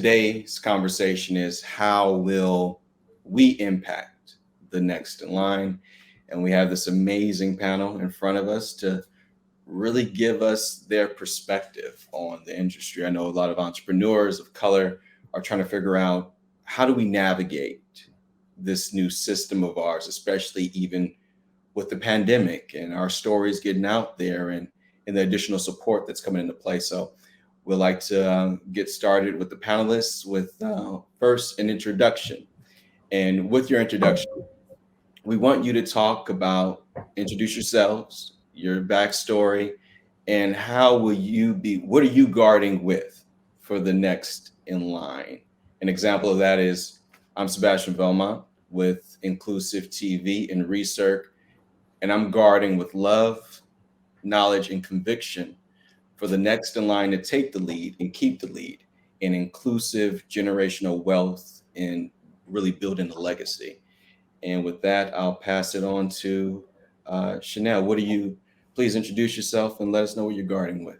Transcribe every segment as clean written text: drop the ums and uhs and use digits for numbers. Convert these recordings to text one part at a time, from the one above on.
today's conversation is how will we impact the next in line? And we have this amazing panel in front of us to really give us their perspective on the industry. I know a lot of entrepreneurs of color are trying to figure out how do we navigate this new system of ours, especially even with the pandemic and our stories getting out there and the additional support that's coming into play. So we'd like to get started with the panelists with first an introduction. And with your introduction, we want you to talk about, introduce yourselves, your backstory, and how will you be, what are you guarding with for the next in line? An example of that is I'm Sebastian Velmont with Inclusive TV and ReCIRC, and I'm guarding with love, knowledge, and conviction for the next in line to take the lead and keep the lead in inclusive generational wealth and really building a legacy. And with that, I'll pass it on to Chanel. What do you, please introduce yourself and let us know what you're guarding with.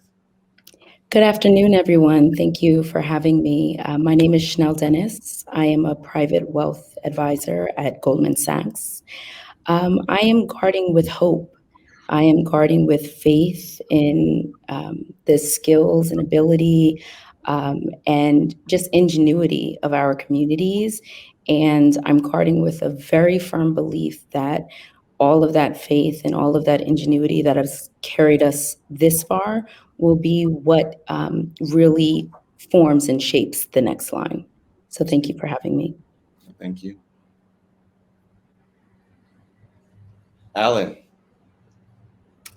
Good afternoon, everyone. Thank you for having me. My name is Chanel Dennis. I am a private wealth advisor at Goldman Sachs. I am guarding with hope. I am guarding with faith in the skills and ability and just ingenuity of our communities. And I'm guarding with a very firm belief that all of that faith and all of that ingenuity that has carried us this far will be what really forms and shapes the next line. So thank you for having me. Thank you. Alan,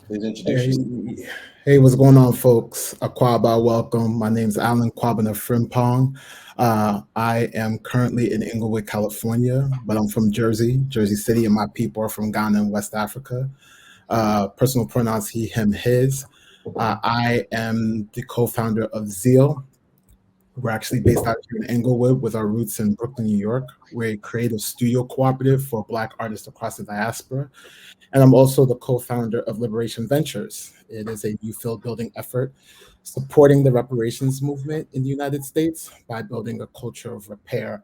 please introduce yourself. Hey, what's going on, folks? Akwaba, welcome. My name's Alan Kwabena Frimpong. I am currently in Inglewood, California, but I'm from Jersey City, and my people are from Ghana and West Africa. Personal pronouns he, him, his. I am the co-founder of Zeal. We're actually based out here in Inglewood with our roots in Brooklyn, New York. We're a creative studio cooperative for Black artists across the diaspora. And I'm also the co-founder of Reclamation Ventures. It is a youth building effort supporting the reparations movement in the United States by building a culture of repair.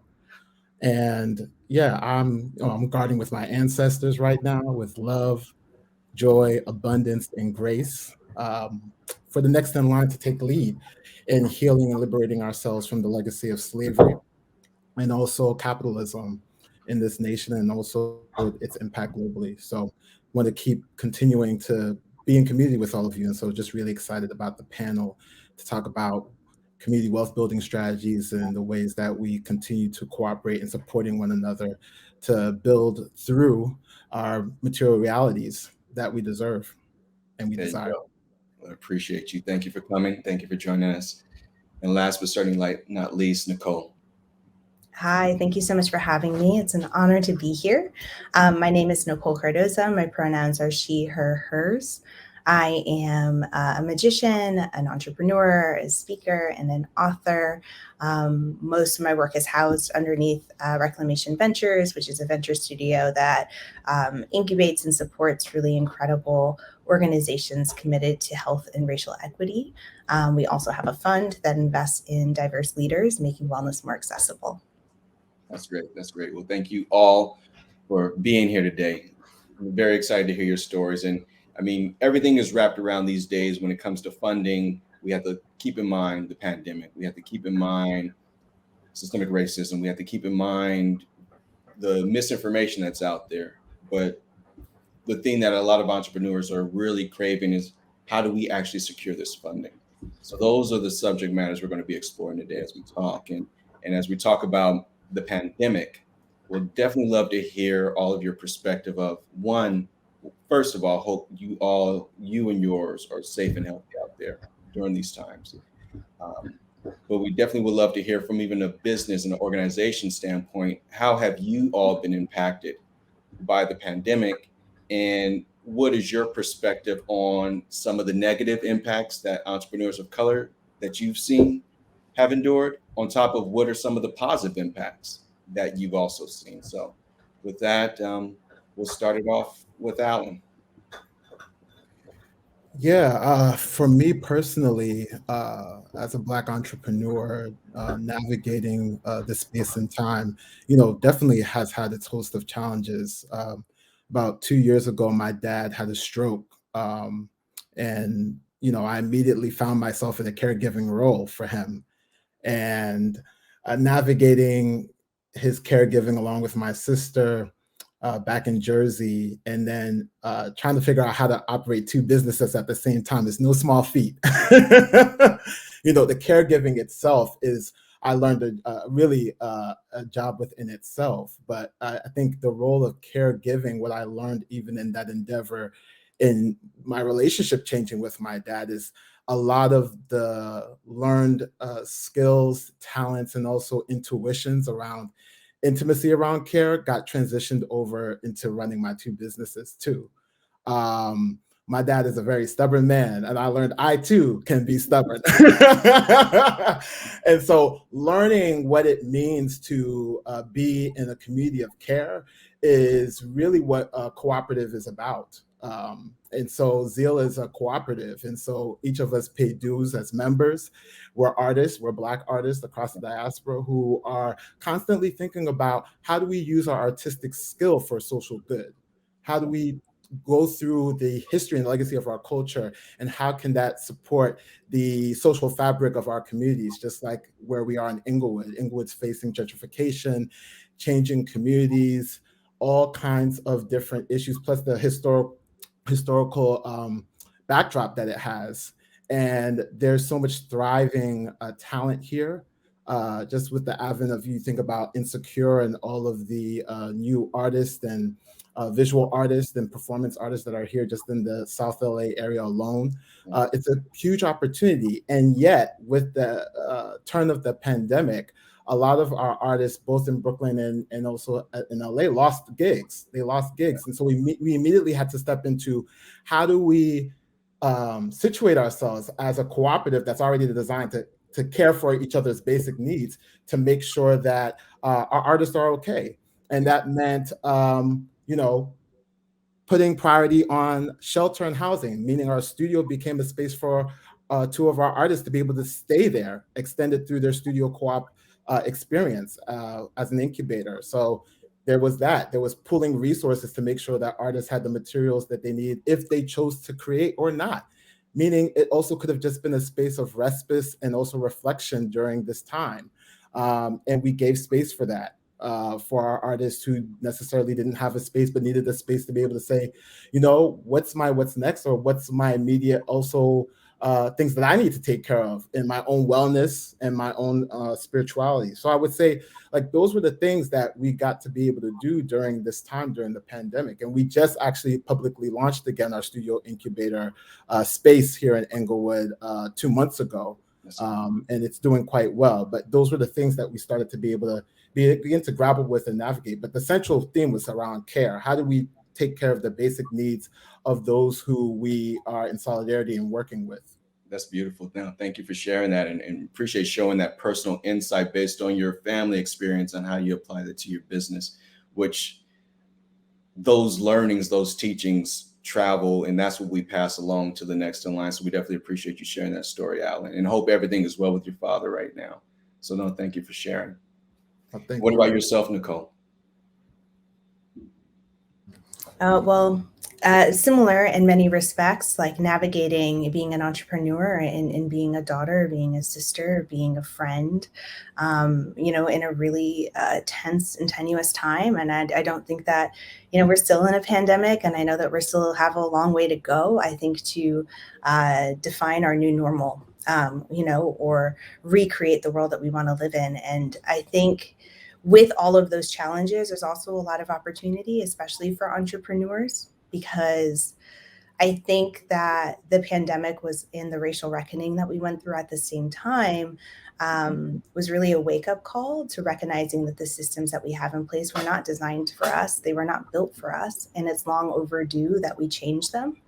And yeah, I'm guarding with my ancestors right now with love, joy, abundance, and grace for the next in line to take the lead in healing and liberating ourselves from the legacy of slavery and also capitalism in this nation and also its impact globally. So want to keep continuing to be in community with all of you. And so just really excited about the panel to talk about community wealth building strategies and the ways that we continue to cooperate in supporting one another to build through our material realities that we deserve and we desire. I appreciate you. Thank you for coming. Thank you for joining us. And last but certainly not least, Nicole. Hi, thank you so much for having me. It's an honor to be here. My name is Nicole Cardoza. My pronouns are she, her, hers. I am a magician, an entrepreneur, a speaker, and an author. Most of my work is housed underneath Reclamation Ventures, which is a venture studio that incubates and supports really incredible organizations committed to health and racial equity. We also have a fund that invests in diverse leaders, making wellness more accessible. That's great. That's great. Well, thank you all for being here today. I'm very excited to hear your stories. And I mean, everything is wrapped around these days when it comes to funding. We have to keep in mind the pandemic. We have to keep in mind systemic racism. We have to keep in mind the misinformation that's out there. But the thing that a lot of entrepreneurs are really craving is how do we actually secure this funding? So those are the subject matters we're going to be exploring today as we talk. And as we talk about the pandemic, we'll definitely love to hear all of your perspective of one, first of all, hope you and yours are safe and healthy out there during these times. But we definitely would love to hear from even a business and an organization standpoint, how have you all been impacted by the pandemic? And what is your perspective on some of the negative impacts that entrepreneurs of color that you've seen have endured, on top of what are some of the positive impacts that you've also seen? So with that, we'll start it off with Alan. For me personally, as a Black entrepreneur, navigating this space and time, definitely has had its host of challenges. About 2 years ago, my dad had a stroke, and I immediately found myself in a caregiving role for him, and navigating his caregiving along with my sister back in Jersey, and then trying to figure out how to operate two businesses at the same time is no small feat. The caregiving itself is, I learned a job within itself, but I think the role of caregiving, what I learned even in that endeavor, in my relationship changing with my dad, is a lot of the learned skills, talents, and also intuitions around intimacy around care got transitioned over into running my two businesses too. My dad is a very stubborn man, and I learned I too can be stubborn. And so learning what it means to be in a community of care is really what a cooperative is about. And so Zeal is a cooperative. And so each of us pay dues as members. We're artists, we're Black artists across the diaspora who are constantly thinking about, how do we use our artistic skill for social good? How do we go through the history and legacy of our culture, and how can that support the social fabric of our communities, just like where we are in Inglewood. Inglewood's facing gentrification, changing communities, all kinds of different issues, plus the historical backdrop that it has. And there's so much thriving talent here. Just with the advent of, you think about Insecure and all of the new artists and visual artists and performance artists that are here just in the South LA area alone. It's a huge opportunity. And yet, with the turn of the pandemic, a lot of our artists, both in Brooklyn and also in LA, lost gigs. They lost gigs. And so we immediately had to step into, how do we situate ourselves as a cooperative that's already designed to care for each other's basic needs, to make sure that our artists are okay. And that meant, putting priority on shelter and housing, meaning our studio became a space for two of our artists to be able to stay there, extended through their studio co-op experience as an incubator. So there was that. There was pooling resources to make sure that artists had the materials that they need if they chose to create or not. Meaning it also could have just been a space of respite and also reflection during this time. And we gave space for that. For our artists who necessarily didn't have a space but needed a space to be able to say, what's next, or what's my immediate also things that I need to take care of in my own wellness and my own spirituality. So I would say, like, those were the things that we got to be able to do during this time, during the pandemic. And we just actually publicly launched again our studio incubator space here in Inglewood 2 months ago. And it's doing quite well. But those were the things that we started to be able to begin to grapple with and navigate. But the central theme was around care. How do we take care of the basic needs of those who we are in solidarity and working with? That's beautiful. Now, thank you for sharing that, and appreciate showing that personal insight based on your family experience and how you apply that to your business, which those learnings, those teachings travel, and that's what we pass along to the next in line. So we definitely appreciate you sharing that story, Alan, and hope everything is well with your father right now. So no, thank you for sharing. What about yourself, Nicole? Similar in many respects, like navigating being an entrepreneur and being a daughter, being a sister, being a friend, in a really tense and tenuous time. And I don't think that, we're still in a pandemic, and I know that we still have a long way to go, I think, to define our new normal, or recreate the world that we want to live in. And I think with all of those challenges, there's also a lot of opportunity, especially for entrepreneurs, because I think that the pandemic was in the racial reckoning that we went through at the same time, was really a wake-up call to recognizing that the systems that we have in place were not designed for us. They were not built for us. And it's long overdue that we change them.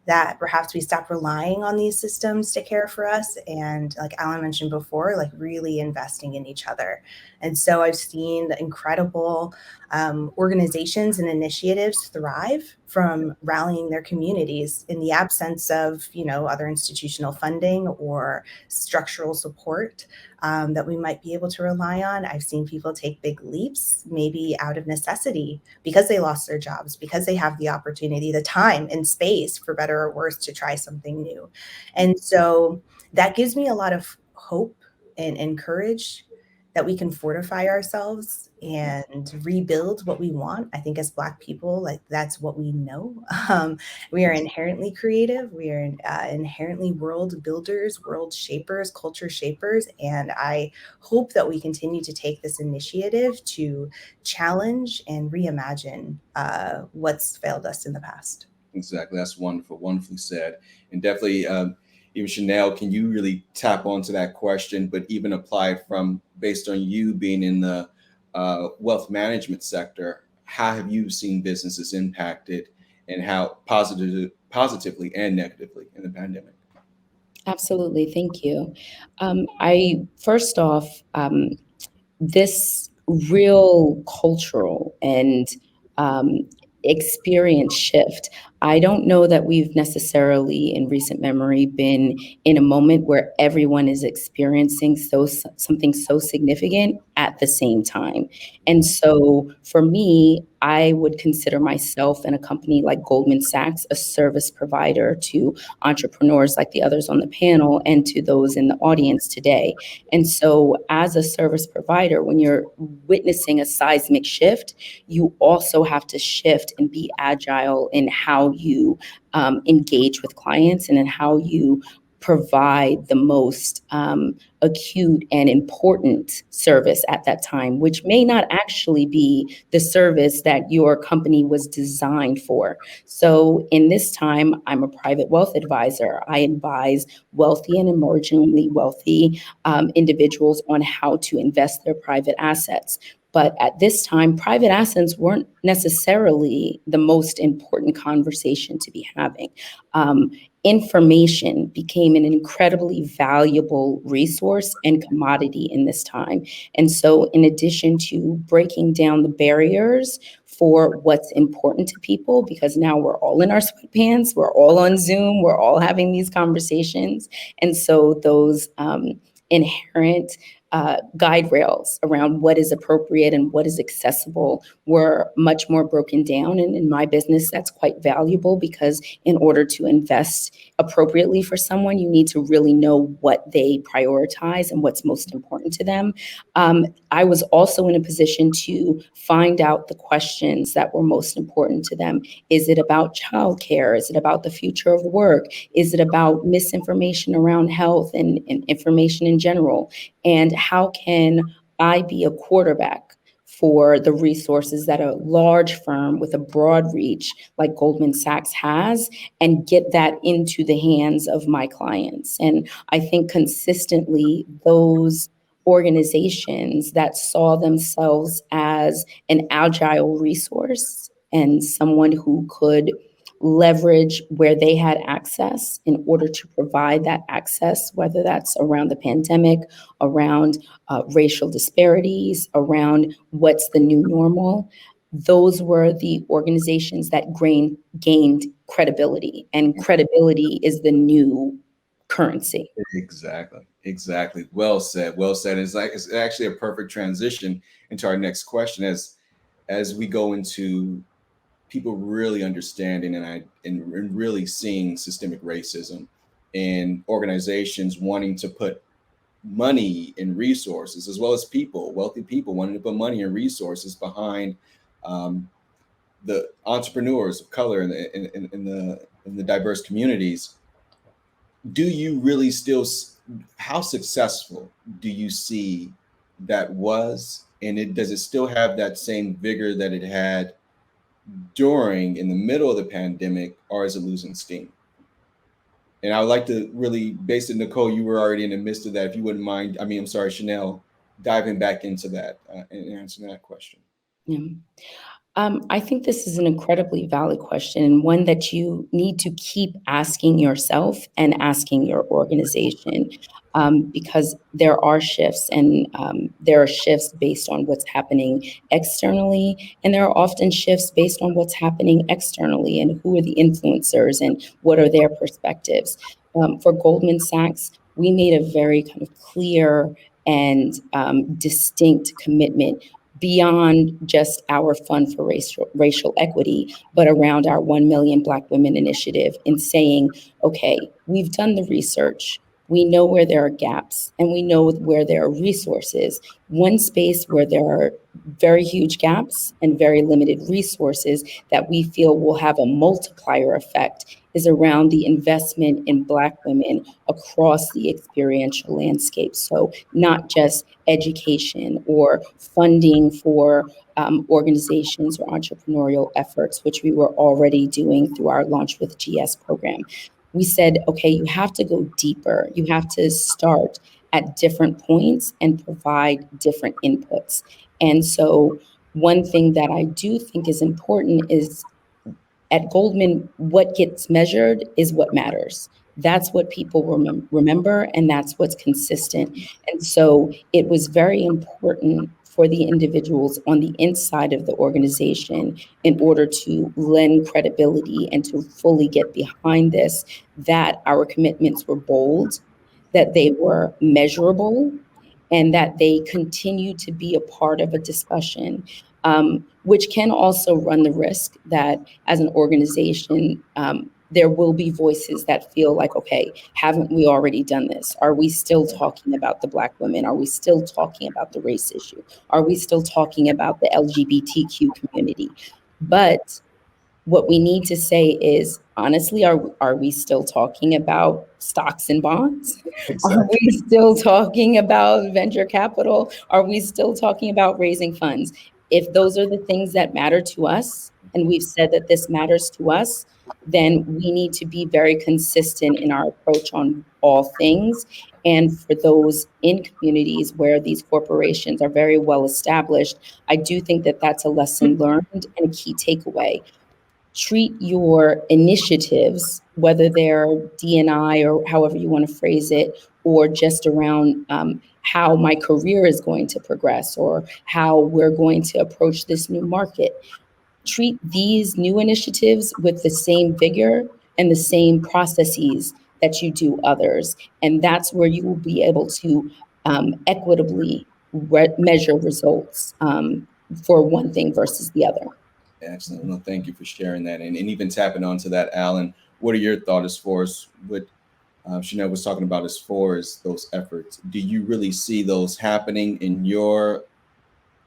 that perhaps we stop relying on these systems to care for us. And like Alan mentioned before, like really investing in each other. And so I've seen the incredible organizations and initiatives thrive from rallying their communities in the absence of, other institutional funding or structural support that we might be able to rely on. I've seen people take big leaps, maybe out of necessity, because they lost their jobs, because they have the opportunity, the time and space, for better or worse, to try something new. And so that gives me a lot of hope and courage that we can fortify ourselves and rebuild what we want. I think as Black people, like that's what we know. We are inherently creative. We are inherently world builders, world shapers, culture shapers. And I hope that we continue to take this initiative to challenge and reimagine what's failed us in the past. Exactly. That's wonderful. Wonderfully said. And definitely, even Chanel, can you really tap onto that question, but even apply it from based on you being in the wealth management sector? How have you seen businesses impacted, and how positively and negatively in the pandemic? Absolutely. Thank you. I first off, this real cultural and um, experience shift. I don't know that we've necessarily in recent memory been in a moment where everyone is experiencing something so significant at the same time. And so for me, I would consider myself and a company like Goldman Sachs a service provider to entrepreneurs like the others on the panel and to those in the audience today. And so as a service provider, when you're witnessing a seismic shift, you also have to shift and be agile in how you engage with clients and in how you provide the most acute and important service at that time, which may not actually be the service that your company was designed for. So in this time, I'm a private wealth advisor. I advise wealthy and emergingly wealthy individuals on how to invest their private assets. But at this time, private assets weren't necessarily the most important conversation to be having. Information became an incredibly valuable resource and commodity in this time. And so in addition to breaking down the barriers for what's important to people, because now we're all in our sweatpants, we're all on Zoom, we're all having these conversations. And so those inherent guide rails around what is appropriate and what is accessible were much more broken down. And in my business, that's quite valuable because in order to invest appropriately for someone, you need to really know what they prioritize and what's most important to them. I was also in a position to find out the questions that were most important to them. Is it about childcare? Is it about the future of work? Is it about misinformation around health and information in general? And how can I be a quarterback for the resources that a large firm with a broad reach like Goldman Sachs has and get that into the hands of my clients? And I think consistently those organizations that saw themselves as an agile resource and someone who could leverage where they had access in order to provide that access, whether that's around the pandemic, around racial disparities, around what's the new normal. Those were the organizations that gained credibility, and credibility is the new currency. Exactly. Well said. Well said. It's actually a perfect transition into our next question as we go into people really understanding and really seeing systemic racism and organizations wanting to put money and resources, as well as wealthy people wanting to put money and resources behind the entrepreneurs of color in the diverse communities. Do you really still, how successful do you see that was? And does it still have that same vigor that it had in the middle of the pandemic, or is it losing steam? And I would like to really, based on Nicole, you were already in the midst of that. If you wouldn't mind, I'm sorry, Chanel, diving back into that and answering that question. Yeah. I think this is an incredibly valid question, and one that you need to keep asking yourself and asking your organization, because there are shifts, and there are shifts based on what's happening externally, and there are often shifts based on what's happening externally, and who are the influencers and what are their perspectives. For Goldman Sachs, we made a very kind of clear and distinct commitment beyond just our fund for racial equity, but around our 1 Million Black Women initiative, in saying, okay, we've done the research, we know where there are gaps, and we know where there are resources. One space where there are very huge gaps and very limited resources that we feel will have a multiplier effect is around the investment in Black women across the experiential landscape. So not just education or funding for organizations or entrepreneurial efforts, which we were already doing through our Launch with GS program. We said, okay, you have to go deeper. You have to start at different points and provide different inputs. And so one thing that I do think is important is, at Goldman, what gets measured is what matters. That's what people remember, and that's what's consistent. And so it was very important for the individuals on the inside of the organization, in order to lend credibility and to fully get behind this, that our commitments were bold, that they were measurable, and that they continue to be a part of a discussion, which can also run the risk that as an organization, there will be voices that feel like, okay, haven't we already done this? Are we still talking about the Black women? Are we still talking about the race issue? Are we still talking about the LGBTQ community? But what we need to say is, honestly, are we still talking about stocks and bonds? Exactly. Are we still talking about venture capital? Are we still talking about raising funds? If those are the things that matter to us, and we've said that this matters to us, then we need to be very consistent in our approach on all things. And for those in communities where these corporations are very well established, I do think that that's a lesson learned and a key takeaway. Treat your initiatives, whether they're D&I or however you want to phrase it, or just around how my career is going to progress or how we're going to approach this new market. Treat these new initiatives with the same vigor and the same processes that you do others. And that's where you will be able to equitably measure results for one thing versus the other. Excellent. Well, thank you for sharing that. And even tapping onto that, Alan, what are your thoughts as far as what Chanel was talking about as far as those efforts? Do you really see those happening in your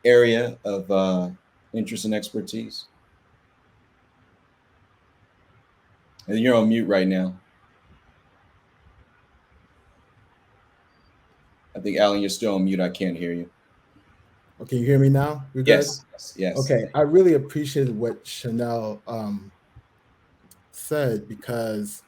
area of interest and expertise? And you're on mute right now. I think, Alan, you're still on mute. I can't hear you. Okay, can you hear me now? You're good? Yes. Okay, I really appreciated what Chanel said, because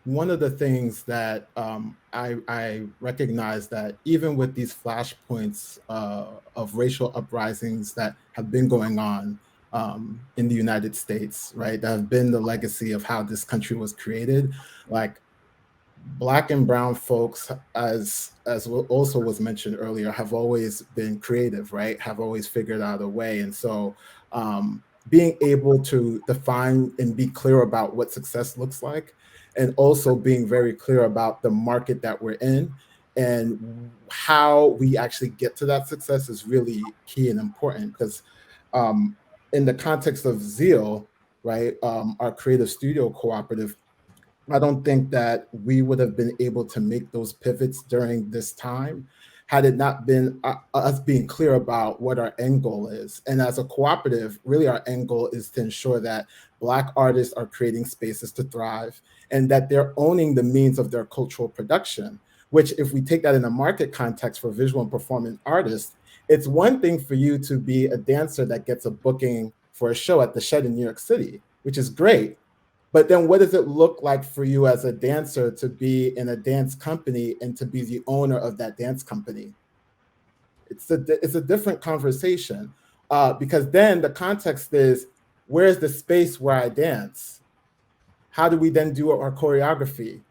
one of the things that I recognize that even with these flashpoints of racial uprisings that have been going on in the United States, right, that have been the legacy of how this country was created, like Black and brown folks, as also was mentioned earlier, have always been creative, right? Have always figured out a way. And so being able to define and be clear about what success looks like, and also being very clear about the market that we're in and how we actually get to that success is really key and important. Because in the context of Zeal, right, our creative studio cooperative, I don't think that we would have been able to make those pivots during this time had it not been us being clear about what our end goal is. And as a cooperative, really our end goal is to ensure that Black artists are creating spaces to thrive and that they're owning the means of their cultural production, which, if we take that in a market context for visual and performing artists, it's one thing for you to be a dancer that gets a booking for a show at the Shed in New York City, which is great. But then what does it look like for you as a dancer to be in a dance company and to be the owner of that dance company? It's a different conversation. Because then the context is, where's the space where I dance? How do we then do our choreography?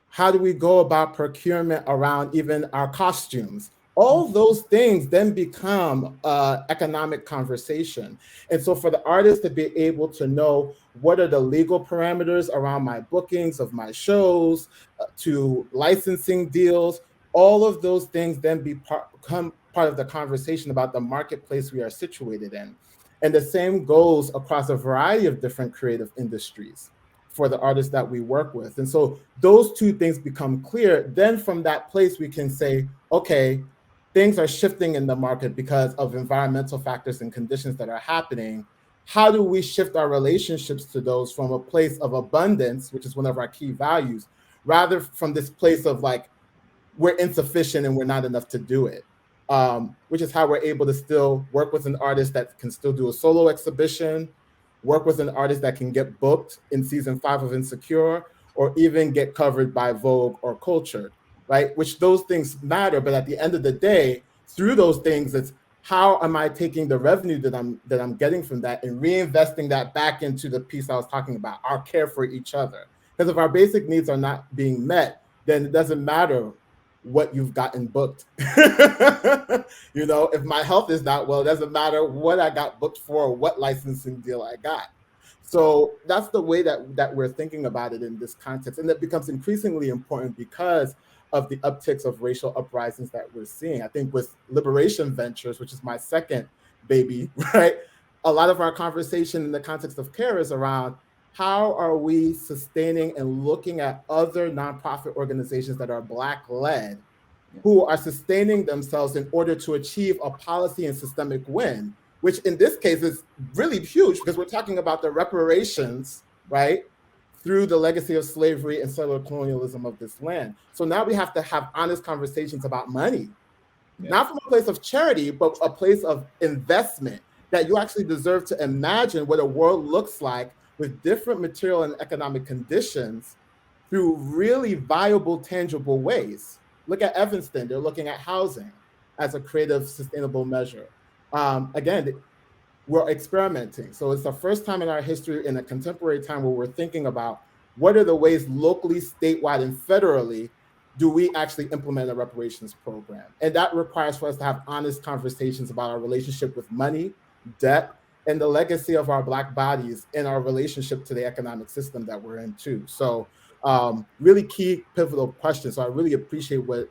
How do we go about procurement around even our costumes? All those things then become economic conversation. And so for the artist to be able to know what are the legal parameters around my bookings of my shows, to licensing deals, all of those things then become part of the conversation about the marketplace we are situated in. And the same goes across a variety of different creative industries for the artists that we work with. And so those two things become clear. Then from that place, we can say, okay, things are shifting in the market because of environmental factors and conditions that are happening. How do we shift our relationships to those from a place of abundance, which is one of our key values, rather from this place of like, we're insufficient and we're not enough to do it, which is how we're able to still work with an artist that can still do a solo exhibition, work with an artist that can get booked in season 5 of Insecure, or even get covered by Vogue or Cultured, right? Which those things matter, but at the end of the day, through those things, it's how am I taking the revenue that I'm getting from that and reinvesting that back into the piece I was talking about, our care for each other. Because if our basic needs are not being met, then it doesn't matter what you've gotten booked. You know, if my health is not well, it doesn't matter what I got booked for or what licensing deal I got. So that's the way that we're thinking about it in this context. And it becomes increasingly important because of the upticks of racial uprisings that we're seeing. I think with Liberation Ventures, which is my second baby, right? A lot of our conversation in the context of care is around how are we sustaining and looking at other nonprofit organizations that are Black-led, who are sustaining themselves in order to achieve a policy and systemic win, which in this case is really huge because we're talking about the reparations, right, through the legacy of slavery and settler colonialism of this land. So now we have to have honest conversations about money, not from a place of charity, but a place of investment, that you actually deserve to imagine what a world looks like with different material and economic conditions through really viable, tangible ways. Look at Evanston, they're looking at housing as a creative, sustainable measure. Again, we're experimenting. So it's the first time in our history in a contemporary time where we're thinking about what are the ways locally, statewide, and federally do we actually implement a reparations program? And that requires for us to have honest conversations about our relationship with money, debt, and the legacy of our Black bodies in our relationship to the economic system that we're in too. So really key pivotal questions. So I really appreciate what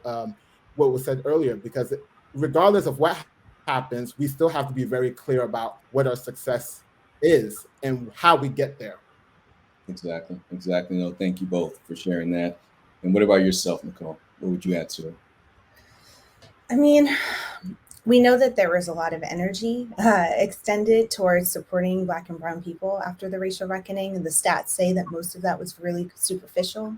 was said earlier, because regardless of what happens, we still have to be very clear about what our success is and how we get there. Exactly. No, thank you both for sharing that. And what about yourself, Nicole? What would you add to it? I mean, we know that there was a lot of energy extended towards supporting Black and Brown people after the racial reckoning. And the stats say that most of that was really superficial.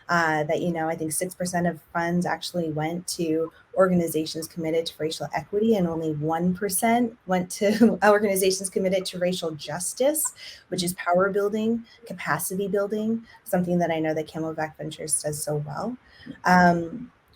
That, you know, I think 6% of funds actually went to organizations committed to racial equity, and only 1% went to organizations committed to racial justice, which is power building, capacity building, something that I know that Camelback Ventures does so well.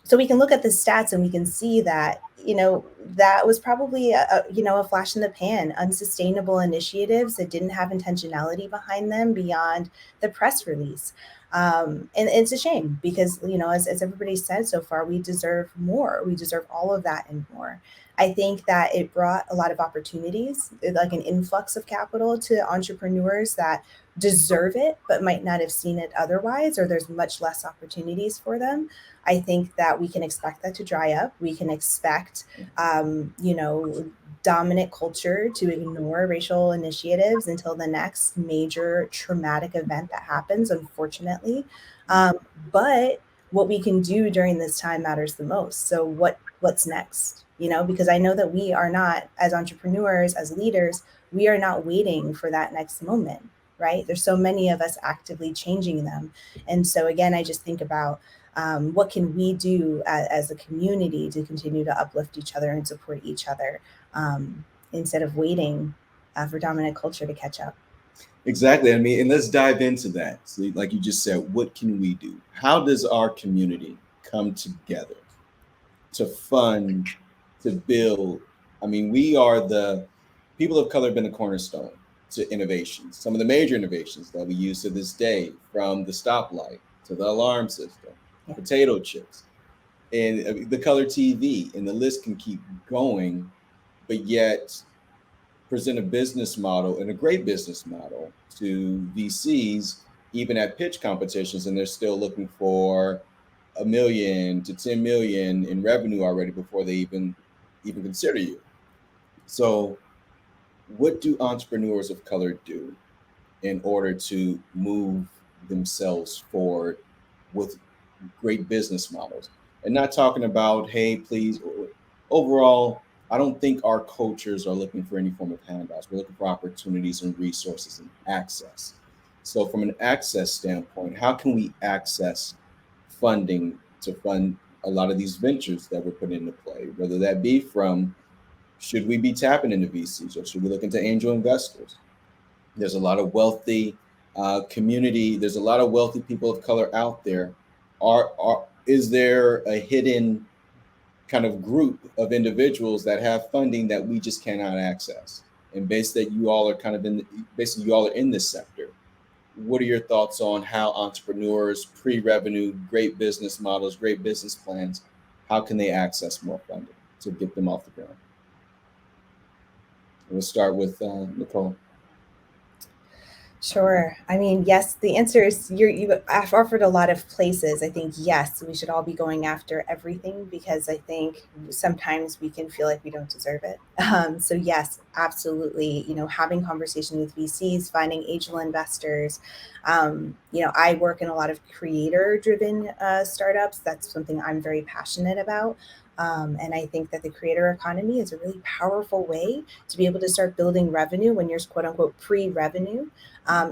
So we can look at the stats and we can see that, you know, that was probably a flash in the pan, unsustainable initiatives that didn't have intentionality behind them beyond the press release. And it's a shame because, you know, as everybody said so far, we deserve more. We deserve all of that and more. I think that it brought a lot of opportunities, like an influx of capital to entrepreneurs that deserve it, but might not have seen it otherwise, or there's much less opportunities for them. I think that we can expect that to dry up. We can expect, dominant culture to ignore racial initiatives until the next major traumatic event that happens, unfortunately. But what we can do during this time matters the most. So what's next? You know, because I know that we are not, as entrepreneurs, as leaders, we are not waiting for that next moment, right? There's so many of us actively changing them. And so again, I just think about what can we do as a community to continue to uplift each other and support each other instead of waiting for dominant culture to catch up. Exactly. I mean, and let's dive into that. So, like you just said, what can we do? How does our community come together to fund, to build? I mean, we are the people of color have been the cornerstone to innovations. Some of the major innovations that we use to this day, from the stoplight to the alarm system, potato chips, and the color TV, and the list can keep going, but yet present a business model, and a great business model, to VCs, even at pitch competitions, and they're still looking for $1 million to 10 million in revenue already before they even consider you. So what do entrepreneurs of color do in order to move themselves forward with great business models? And not talking about, hey, please, overall, I don't think our cultures are looking for any form of handouts. We're looking for opportunities and resources and access. So from an access standpoint, how can we access funding to fund a lot of these ventures that we're putting into play, whether that be from, should we be tapping into VCs, or should we look into angel investors? There's a lot of wealthy community. There's a lot of wealthy people of color out there. Is there a hidden kind of group of individuals that have funding that we just cannot access? And based that you all are kind of basically you all are in this sector. What are your thoughts on how entrepreneurs, pre-revenue, great business models, great business plans, how can they access more funding to get them off the ground? We'll start with Nicole. Sure. I mean, yes, the answer is you have offered a lot of places. I think, yes, we should all be going after everything, because I think sometimes we can feel like we don't deserve it. So yes, absolutely. Having conversation with VCs, finding angel investors. I work in a lot of creator-driven startups. That's something I'm very passionate about. And I think that the creator economy is a really powerful way to be able to start building revenue when you're quote unquote pre-revenue,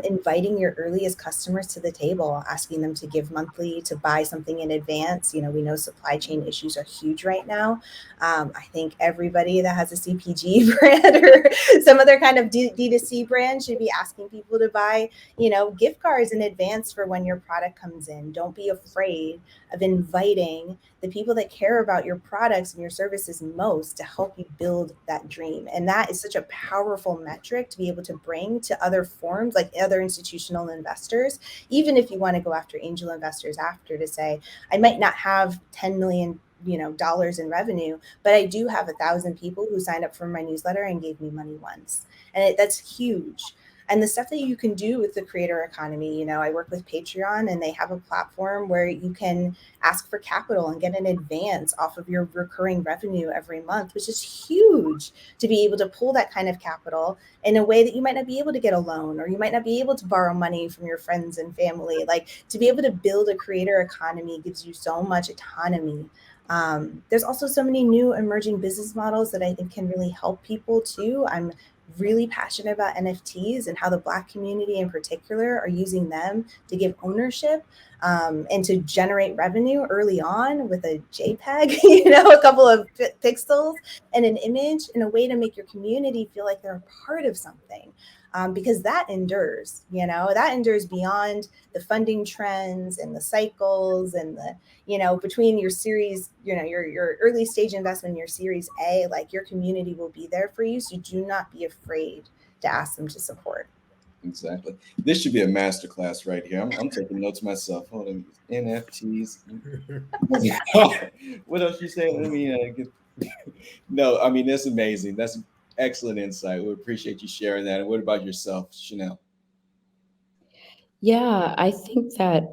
inviting your earliest customers to the table, asking them to give monthly, to buy something in advance. We know supply chain issues are huge right now. I think everybody that has a CPG brand or some other kind of D2C brand should be asking people to buy, gift cards in advance for when your product comes in. Don't be afraid of inviting the people that care about your products and your services most to help you build that dream. And that is such a powerful metric to be able to bring to other forms, like other institutional investors, even if you want to go after angel investors after, to say, I might not have 10 million dollars in revenue, but I do have 1,000 people who signed up for my newsletter and gave me money once. And that's huge. And the stuff that you can do with the creator economy, I work with Patreon, and they have a platform where you can ask for capital and get an advance off of your recurring revenue every month, which is huge, to be able to pull that kind of capital in a way that you might not be able to get a loan, or you might not be able to borrow money from your friends and family. Like, to be able to build a creator economy gives you so much autonomy. There's also so many new emerging business models that I think can really help people too. I'm really passionate about NFTs and how the Black community in particular are using them to give ownership and to generate revenue early on with a JPEG, a couple of pixels and an image, in a way to make your community feel like they're a part of something. Because that endures, that endures beyond the funding trends and the cycles and the, between your series, your early stage investment and your series A, like, your community will be there for you. So do not be afraid to ask them to support. Exactly. This should be a masterclass right here. I'm taking notes myself. Hold on. NFTs. What else you saying? Let me No, I mean, that's amazing. That's excellent insight. We appreciate you sharing that. And what about yourself, Chanel? Yeah, I think that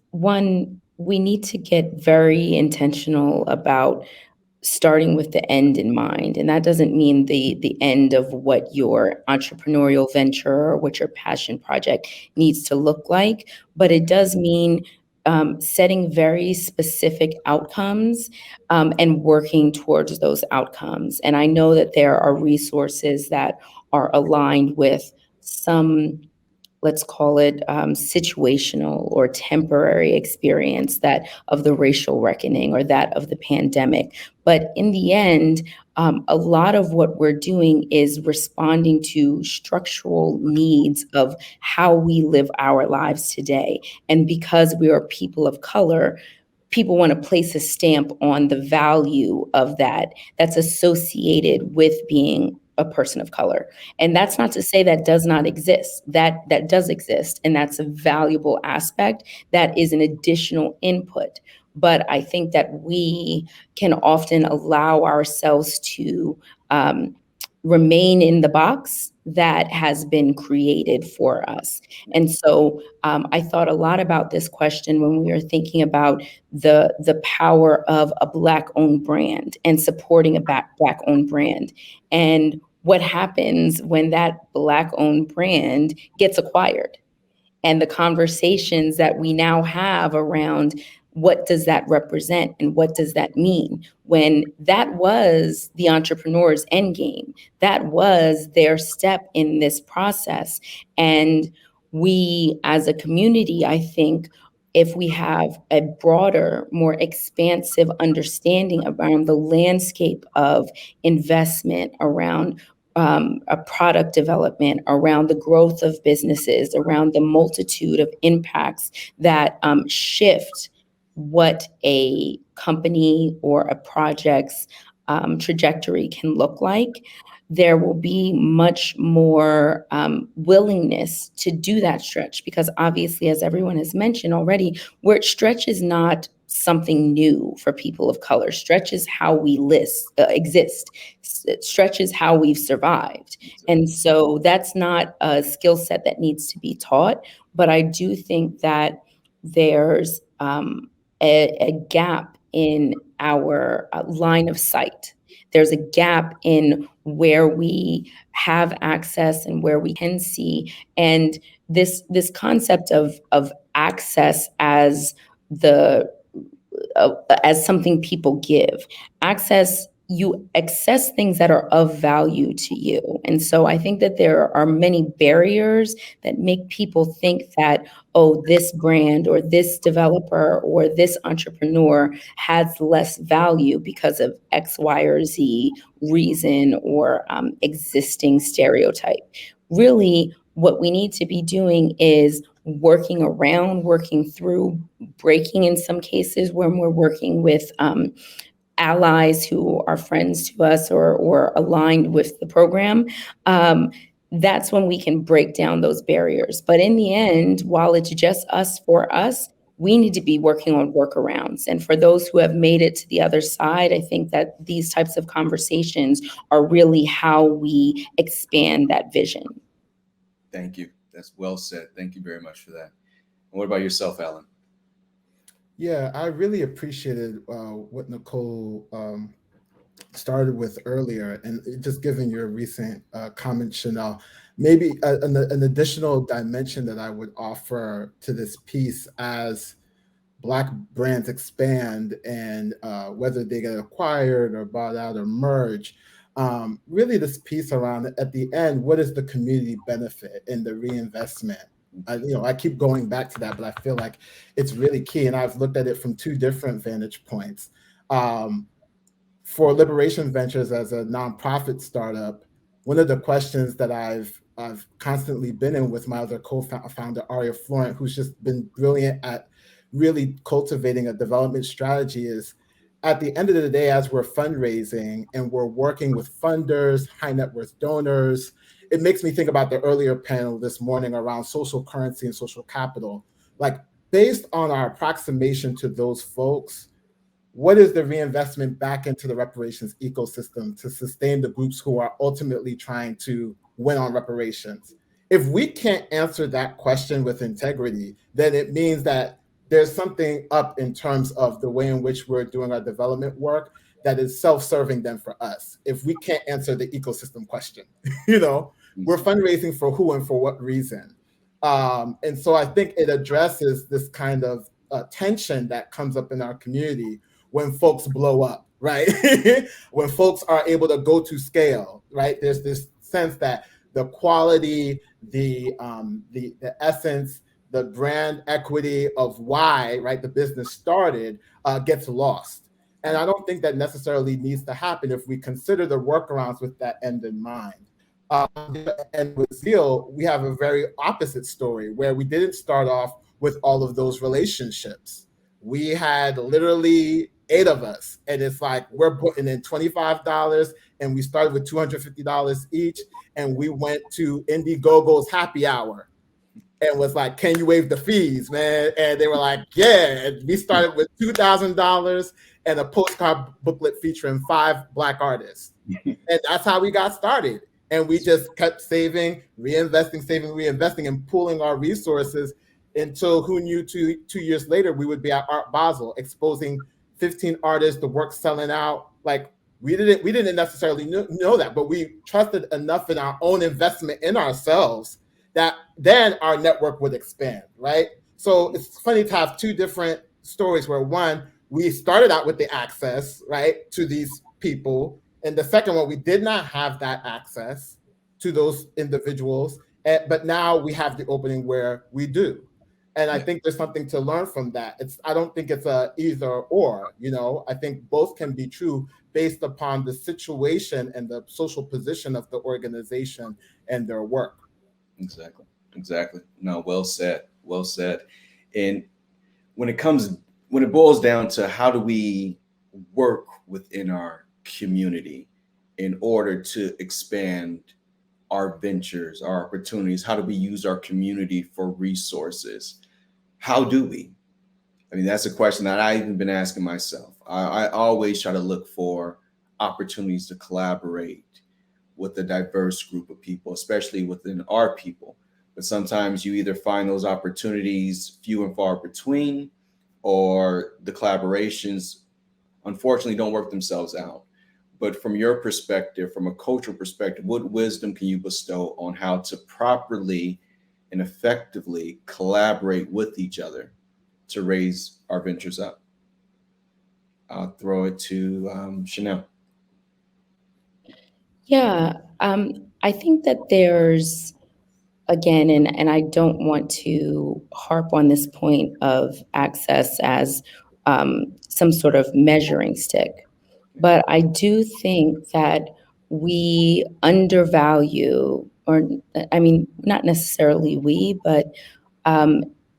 one, we need to get very intentional about starting with the end in mind. And that doesn't mean the end of what your entrepreneurial venture or what your passion project needs to look like, but it does mean setting very specific outcomes and working towards those outcomes. And I know that there are resources that are aligned with some, let's call it situational or temporary experience, that of the racial reckoning or that of the pandemic. But in the end, a lot of what we're doing is responding to structural needs of how we live our lives today. And because we are people of color, people want to place a stamp on the value of that that's associated with being a person of color. And that's not to say that does not exist. That does exist, and that's a valuable aspect that is an additional input. But I think that we can often allow ourselves to remain in the box that has been created for us. And so I thought a lot about this question when we were thinking about the power of a Black-owned brand and supporting a Black-owned brand. And what happens when that Black-owned brand gets acquired, and the conversations that we now have around what does that represent and what does that mean, when that was the entrepreneur's end game, that was their step in this process. And we as a community, I think, if we have a broader, more expansive understanding around the landscape of investment, around a product development, around the growth of businesses, around the multitude of impacts that shift what a company or a project's trajectory can look like, there will be much more willingness to do that stretch. Because obviously, as everyone has mentioned already, where stretch is not something new for people of color. Stretch is how we exist. Stretch is how we've survived. And so that's not a skill set that needs to be taught. But I do think that there's a gap in our line of sight. There's a gap in where we have access and where we can see. And this concept of access as as something people give. Access, you access things that are of value to you. And so I think that there are many barriers that make people think that, oh, this brand or this developer or this entrepreneur has less value because of X, Y, or Z reason or existing stereotype. Really, what we need to be doing is working around, working through, breaking in some cases when we're working with allies who are friends to us or aligned with the program. That's when we can break down those barriers. But in the end, while it's just us for us, we need to be working on workarounds. And for those who have made it to the other side, I think that these types of conversations are really how we expand that vision. Thank you. That's well said. Thank you very much for that. And what about yourself, Alan? Yeah, I really appreciated what Nicole started with earlier, and just given your recent comment, Chanel, maybe an additional dimension that I would offer to this piece as Black brands expand and whether they get acquired or bought out or merge. Really this piece around at the end, what is the community benefit in the reinvestment? I keep going back to that, but I feel like it's really key. And I've looked at it from two different vantage points. For Reclamation Ventures as a nonprofit startup, one of the questions that I've constantly been in with my other co-founder, Aria Florent, who's just been brilliant at really cultivating a development strategy, is at the end of the day, as we're fundraising and we're working with funders, high net worth donors, it makes me think about the earlier panel this morning around social currency and social capital. Like, based on our approximation to those folks, what is the reinvestment back into the reparations ecosystem to sustain the groups who are ultimately trying to win on reparations? If we can't answer that question with integrity, then it means that there's something up in terms of the way in which we're doing our development work that is self-serving then for us. If we can't answer the ecosystem question, we're fundraising for who and for what reason? And so I think it addresses this kind of tension that comes up in our community when folks blow up, right? When folks are able to go to scale, right? There's this sense that the quality, the essence, the brand equity of why, right, the business started gets lost. And I don't think that necessarily needs to happen if we consider the workarounds with that end in mind. And with Zeal, we have a very opposite story where we didn't start off with all of those relationships. We had literally 8 of us. And it's like, we're putting in $25 and we started with $250 each. And we went to Indiegogo's happy hour and was like, can you waive the fees, man? And they were like, yeah. And we started with $2,000 and a postcard booklet featuring 5 Black artists. And that's how we got started. And we just kept saving, reinvesting, and pooling our resources until who knew 2 years later, we would be at Art Basel exposing 15 artists, the work selling out. Like, we didn't necessarily know that, but we trusted enough in our own investment in ourselves that then our network would expand, right? So it's funny to have 2 different stories where one, we started out with the access, right, to these people. And the second one, we did not have that access to those individuals, but now we have the opening where we do. And I think there's something to learn from that. I don't think it's a either or, you know. I think both can be true based upon the situation and the social position of the organization and their work. Exactly. No, well said. And when it boils down to how do we work within our community in order to expand our ventures, our opportunities, how do we use our community for resources? How do we? I mean, that's a question that I've even been asking myself. I always try to look for opportunities to collaborate with a diverse group of people, especially within our people. But sometimes you either find those opportunities few and far between, or the collaborations, unfortunately, don't work themselves out. But from your perspective, from a cultural perspective, what wisdom can you bestow on how to properly and effectively collaborate with each other to raise our ventures up? I'll throw it to Chanel. Yeah, I think that there's, again, and I don't want to harp on this point of access as some sort of measuring stick, but I do think that we undervalue, or I mean, not necessarily we, but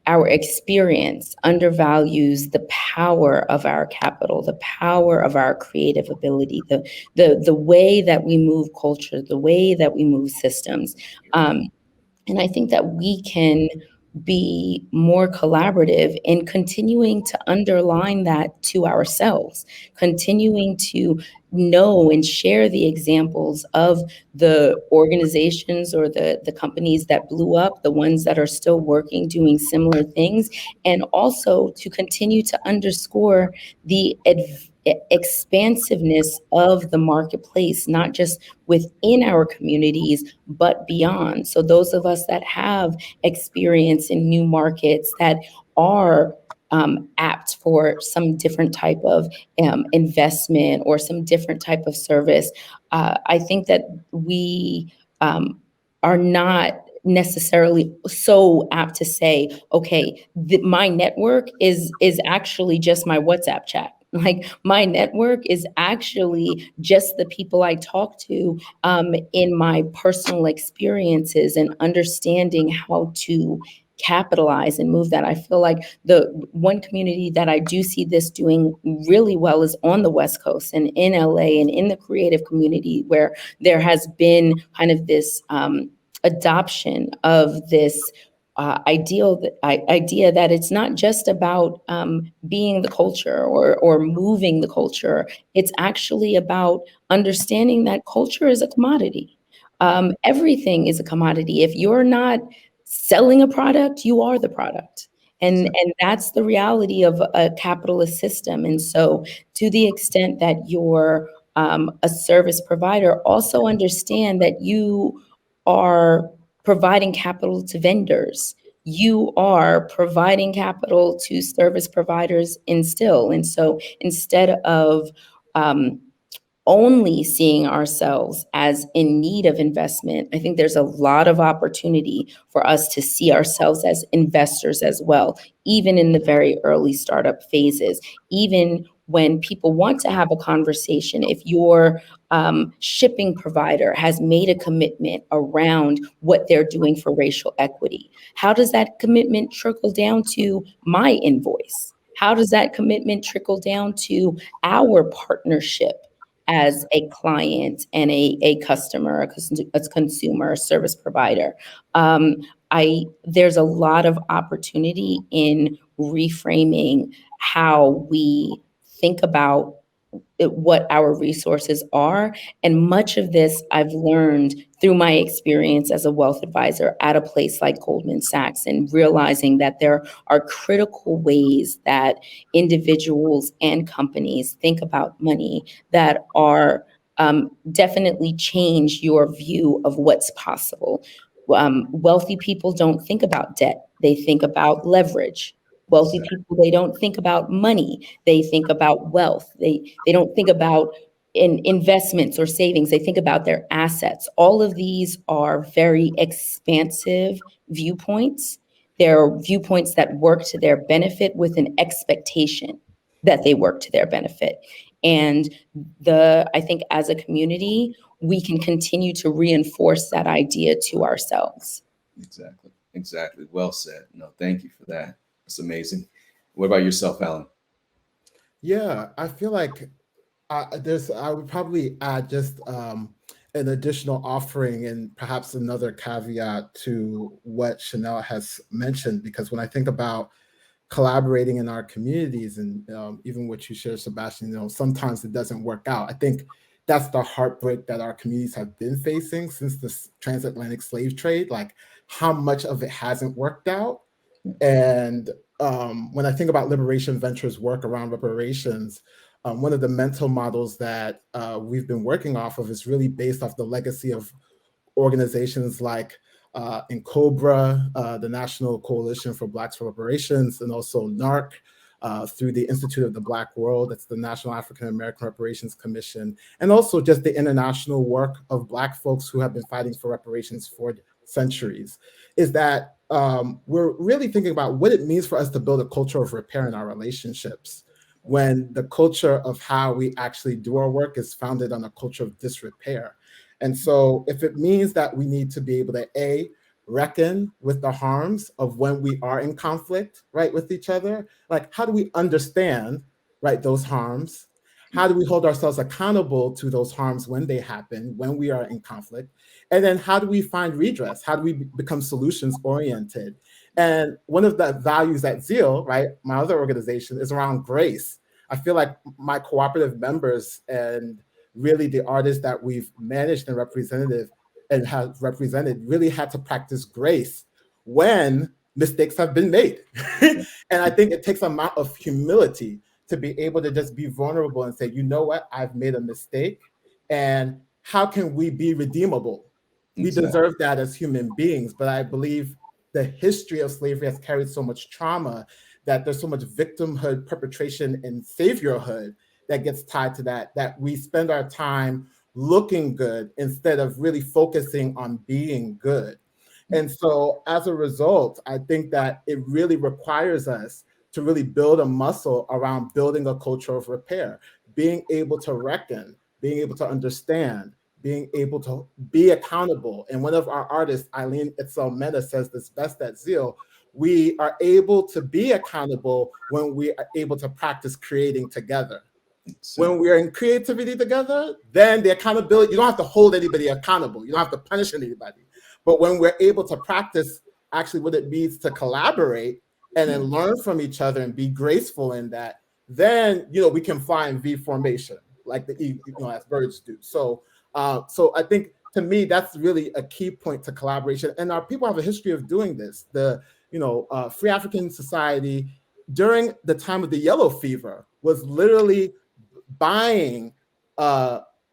our experience undervalues the power of our capital, the power of our creative ability, the way that we move culture, the way that we move systems. And I think that we can be more collaborative in continuing to underline that to ourselves, continuing to know and share the examples of the organizations or the companies that blew up, the ones that are still working, doing similar things, and also to continue to underscore the expansiveness of the marketplace, not just within our communities, but beyond. So those of us that have experience in new markets that are apt for some different type of investment or some different type of service, I think that we are not necessarily so apt to say, okay, my network is actually just my WhatsApp chat. Like, my network is actually just the people I talk to in my personal experiences, and understanding how to capitalize and move that. I feel like the one community that I do see this doing really well is on the West Coast and in LA and in the creative community, where there has been kind of this adoption of this idea that it's not just about being the culture or moving the culture. It's actually about understanding that culture is a commodity. Everything is a commodity. If you're not selling a product, you are the product. And that's the reality of a capitalist system. And so, to the extent that you're a service provider, also understand that you are providing capital to vendors. You are providing capital to service providers still. And so, instead of only seeing ourselves as in need of investment, I think there's a lot of opportunity for us to see ourselves as investors as well, even in the very early startup phases. Even when people want to have a conversation, if your shipping provider has made a commitment around what they're doing for racial equity, how does that commitment trickle down to my invoice? How does that commitment trickle down to our partnership as a client and a customer, a consumer, a service provider? There's a lot of opportunity in reframing how we think about what our resources are. And much of this I've learned through my experience as a wealth advisor at a place like Goldman Sachs, and realizing that there are critical ways that individuals and companies think about money that are definitely change your view of what's possible. Wealthy people don't think about debt. They think about leverage. Wealthy people, they don't think about money. They think about wealth. They don't think about investments or savings. They think about their assets. All of these are very expansive viewpoints. They're viewpoints that work to their benefit with an expectation that they work to their benefit. And I think as a community, we can continue to reinforce that idea to ourselves. Exactly. Well said. No, thank you for that. It's amazing. What about yourself, Alan? Yeah, I feel like I would probably add just an additional offering and perhaps another caveat to what Chanel has mentioned, because when I think about collaborating in our communities and even what you share, Sebastian, sometimes it doesn't work out. I think that's the heartbreak that our communities have been facing since the transatlantic slave trade, like how much of it hasn't worked out. And when I think about Liberation Ventures work around reparations, one of the mental models that we've been working off of is really based off the legacy of organizations like in COBRA, the National Coalition for Blacks for Reparations, and also NARC, through the Institute of the Black World, that's the National African American Reparations Commission, and also just the international work of Black folks who have been fighting for reparations for centuries, is that we're really thinking about what it means for us to build a culture of repair in our relationships, when the culture of how we actually do our work is founded on a culture of disrepair. And so if it means that we need to be able to, reckon with the harms of when we are in conflict, right, with each other, like how do we understand, right, those harms? How do we hold ourselves accountable to those harms when they happen, when we are in conflict? And then how do we find redress? How do we become solutions oriented? And one of the values at Zeal, right, my other organization, is around grace. I feel like my cooperative members and really the artists that we've managed and have represented really had to practice grace when mistakes have been made. And I think it takes an amount of humility to be able to just be vulnerable and say, you know what, I've made a mistake, and how can we be redeemable? We deserve that as human beings, but I believe the history of slavery has carried so much trauma that there's so much victimhood, perpetration, and saviorhood that gets tied to that we spend our time looking good instead of really focusing on being good. And so as a result, I think that it really requires us to really build a muscle around building a culture of repair, being able to reckon, being able to understand, being able to be accountable. And one of our artists, Eileen Itzel Mena, says this best at Zeal: we are able to be accountable when we are able to practice creating together. When we're in creativity together, then the accountability, you don't have to hold anybody accountable. You don't have to punish anybody. But when we're able to practice actually what it means to collaborate and then learn from each other and be graceful in that, then, we can fly in V formation, like as birds do. So I think, to me, that's really a key point to collaboration. And our people have a history of doing this. The Free African Society, during the time of the yellow fever, was literally buying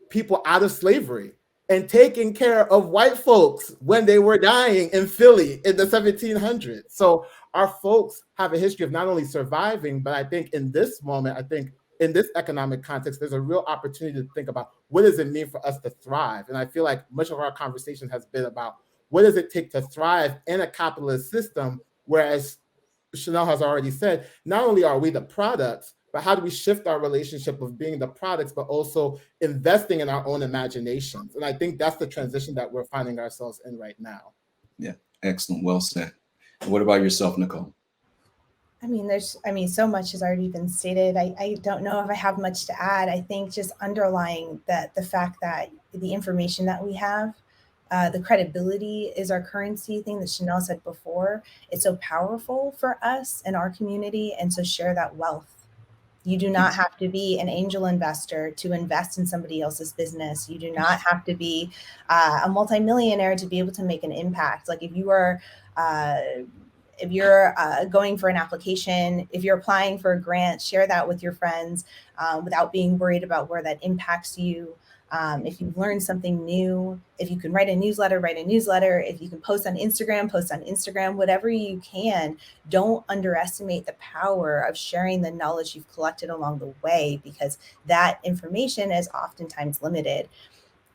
people out of slavery and taking care of white folks when they were dying in Philly in the 1700s. So our folks have a history of not only surviving, but I think in this moment, in this economic context, there's a real opportunity to think about what does it mean for us to thrive? And I feel like much of our conversation has been about what does it take to thrive in a capitalist system, whereas Chanel has already said, not only are we the products, but how do we shift our relationship of being the products, but also investing in our own imaginations? And I think that's the transition that we're finding ourselves in right now. Yeah, excellent. Well said. What about yourself, Nicole? I mean, so much has already been stated. I don't know if I have much to add. I think just underlying that the fact that the information that we have, the credibility is our currency thing that Chanel said before. It's so powerful for us and our community. And so share that wealth. You do not have to be an angel investor to invest in somebody else's business. You do not have to be a multimillionaire to be able to make an impact. Like uh, if you're going for an application, if you're applying for a grant, share that with your friends without being worried about where that impacts you. If you've learned something new, if you can write a newsletter, write a newsletter. If you can post on Instagram, whatever you can. Don't underestimate the power of sharing the knowledge you've collected along the way, because that information is oftentimes limited.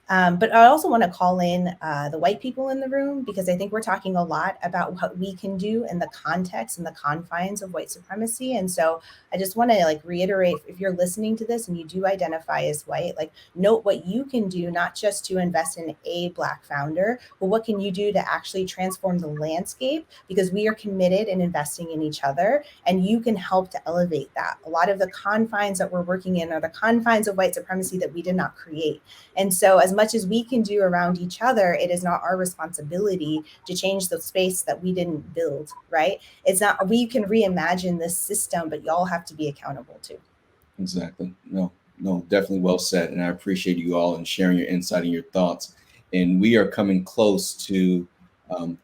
But I also want to call in the white people in the room, because I think we're talking a lot about what we can do in the context and the confines of white supremacy. And so I just want to reiterate, if you're listening to this and you do identify as white, note what you can do, not just to invest in a Black founder, but what can you do to actually transform the landscape, because we are committed in investing in each other, and you can help to elevate that. A lot of the confines that we're working in are the confines of white supremacy that we did not create. And so as much as we can do around each other, it is not our responsibility to change the space that we didn't build, right? It's not, we can reimagine this system, but y'all have to be accountable too. Exactly. No, definitely well said. And I appreciate you all and sharing your insight and your thoughts. And we are coming close to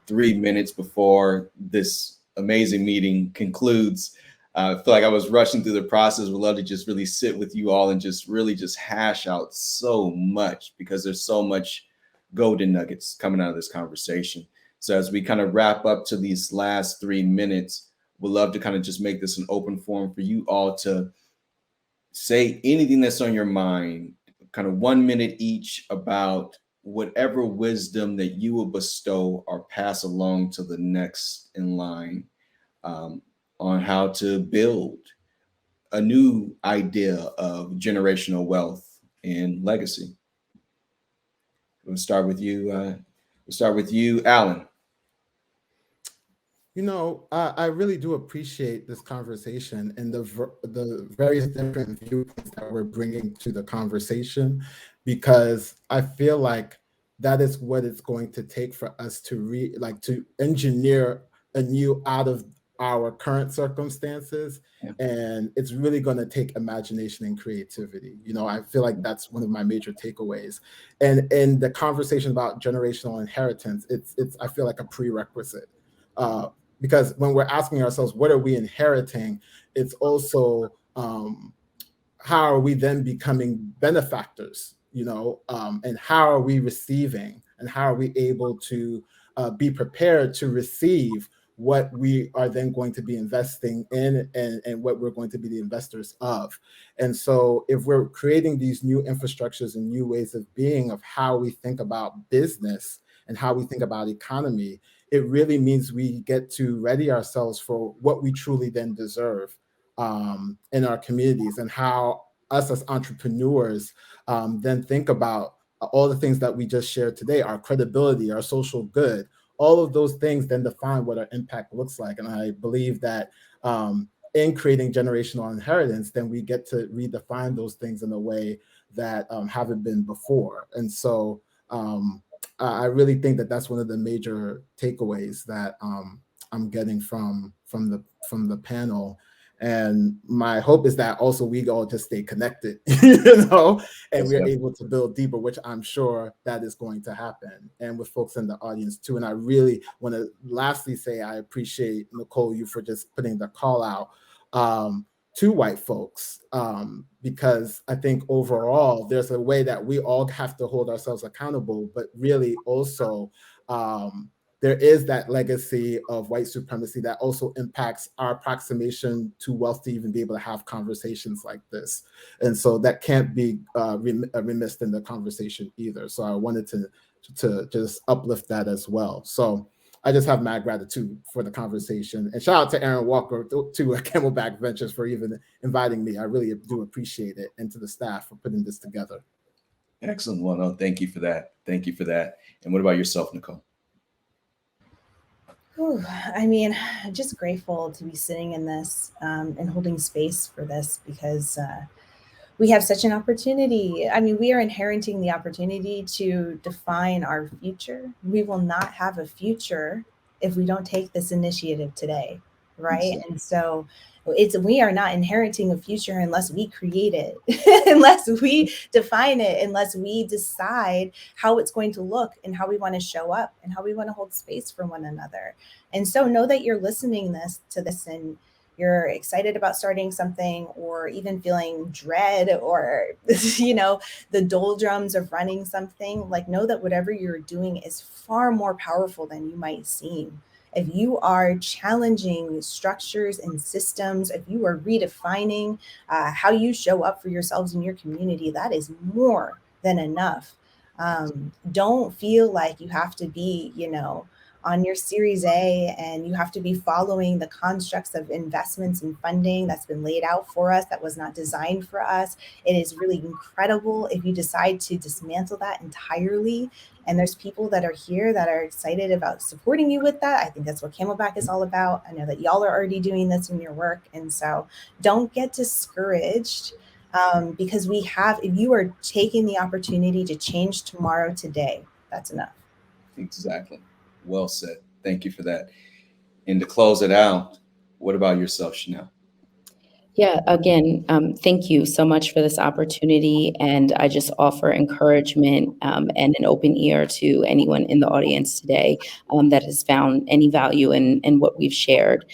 3 minutes before this amazing meeting concludes. I feel like I was rushing through the process. Would love to just really sit with you all and just really just hash out so much, because there's so much golden nuggets coming out of this conversation. So as we kind of wrap up to these last 3 minutes, we'd love to kind of just make this an open forum for you all to say anything that's on your mind, kind of 1 minute each, about whatever wisdom that you will bestow or pass along to the next in line, on how to build a new idea of generational wealth and legacy. We'll start with you. Alan. You know, I really do appreciate this conversation and the various different viewpoints that we're bringing to the conversation, because I feel like that is what it's going to take for us to to engineer a new out of our current circumstances. Yeah. And it's really going to take imagination and creativity. You know, I feel like that's one of my major takeaways. And in the conversation about generational inheritance, it's I feel like a prerequisite. Because when we're asking ourselves, what are we inheriting? It's also how are we then becoming benefactors, you know, and how are we receiving, and how are we able to be prepared to receive what we are then going to be investing in, and what we're going to be the investors of. And so if we're creating these new infrastructures and new ways of being, of how we think about business and how we think about economy, it really means we get to ready ourselves for what we truly then deserve in our communities, and how us as entrepreneurs then think about all the things that we just shared today, our credibility, our social good. All of those things then define what our impact looks like. And I believe that in creating generational inheritance, then we get to redefine those things in a way that haven't been before. And so I really think that that's one of the major takeaways that I'm getting from the panel. And my hope is that also we all just stay connected, you know, and we're able to build deeper, which I'm sure that is going to happen, and with folks in the audience too. And I really want to lastly say I appreciate, Nicole, you for just putting the call out to white folks, because I think overall there's a way that we all have to hold ourselves accountable, but really also there is that legacy of white supremacy that also impacts our approximation to wealth to even be able to have conversations like this. And so that can't be remissed in the conversation either. So I wanted to just uplift that as well. So I just have mad gratitude for the conversation. And shout out to Aaron Walker, to Camelback Ventures, for even inviting me. I really do appreciate it. And to the staff for putting this together. Excellent. Well, no, thank you for that. Thank you for that. And what about yourself, Nicole? Whew, I mean, just grateful to be sitting in this and holding space for this because we have such an opportunity. I mean, we are inheriting the opportunity to define our future. We will not have a future if we don't take this initiative today, right? Exactly. And so we are not inheriting a future unless we create it, unless we define it, unless we decide how it's going to look and how we want to show up and how we want to hold space for one another. And so know that you're listening to this and you're excited about starting something or even feeling dread or the doldrums of running something, like know that whatever you're doing is far more powerful than you might seem. If you are challenging structures and systems, if you are redefining how you show up for yourselves in your community, that is more than enough. Don't feel like you have to be on your Series A and you have to be following the constructs of investments and funding that's been laid out for us that was not designed for us. It is really incredible if you decide to dismantle that entirely. And there's people that are here that are excited about supporting you with that. I think that's what Camelback is all about. I know that y'all are already doing this in your work. And so don't get discouraged because if you are taking the opportunity to change tomorrow today, that's enough. Exactly. Well said. Thank you for that. And to close it out, what about yourself, Chanel? Yeah, again, thank you so much for this opportunity. And I just offer encouragement and an open ear to anyone in the audience today that has found any value in what we've shared.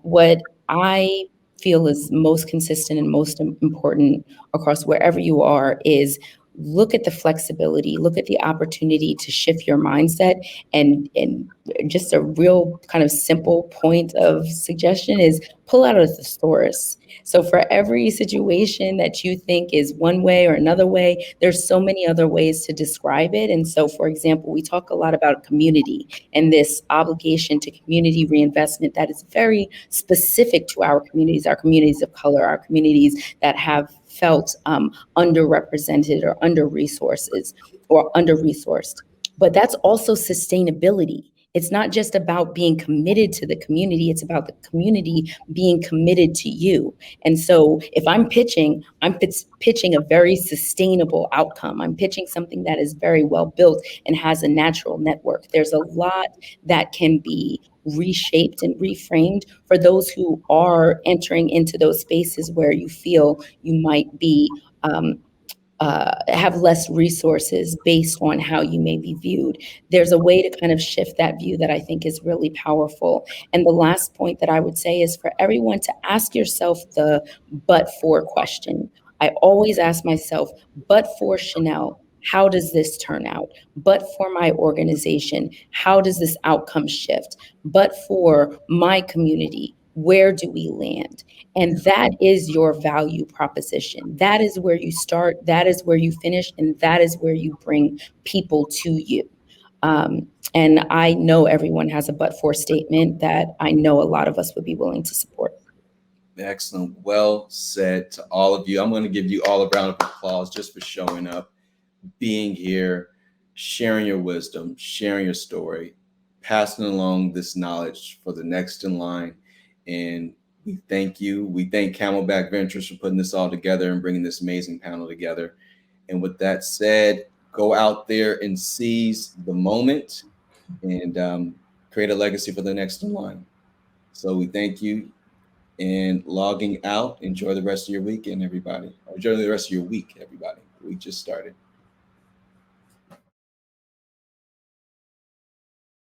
What I feel is most consistent and most important across wherever you are is look at the flexibility, look at the opportunity to shift your mindset. And just a real kind of simple point of suggestion is pull out a thesaurus. So for every situation that you think is one way or another way, there's so many other ways to describe it. And so, for example, we talk a lot about community and this obligation to community reinvestment that is very specific to our communities of color, our communities that have felt underrepresented or under-resourced. But that's also sustainability. It's not just about being committed to the community, it's about the community being committed to you. And so if I'm pitching a very sustainable outcome. I'm pitching something that is very well built and has a natural network. There's a lot that can be reshaped and reframed for those who are entering into those spaces where you feel you might be have less resources based on how you may be viewed. There's a way to kind of shift that view that I think is really powerful. And the last point that I would say is for everyone to ask yourself the but for question. I always ask myself, but for Chanel, how does this turn out? But for my organization, how does this outcome shift? But for my community, where do we land? And that is your value proposition. That is where you start, that is where you finish, and that is where you bring people to you. And I know everyone has a but for statement that I know a lot of us would be willing to support. Excellent. Well said to all of you. I'm going to give you all a round of applause just for showing up, being here, sharing your wisdom, sharing your story, passing along this knowledge for the next in line. And we thank you. We thank Camelback Ventures for putting this all together and bringing this amazing panel together. And with that said, go out there and seize the moment and create a legacy for the next in line. So we thank you. And logging out. Enjoy the rest of your weekend, everybody. Or enjoy the rest of your week, everybody. We just started.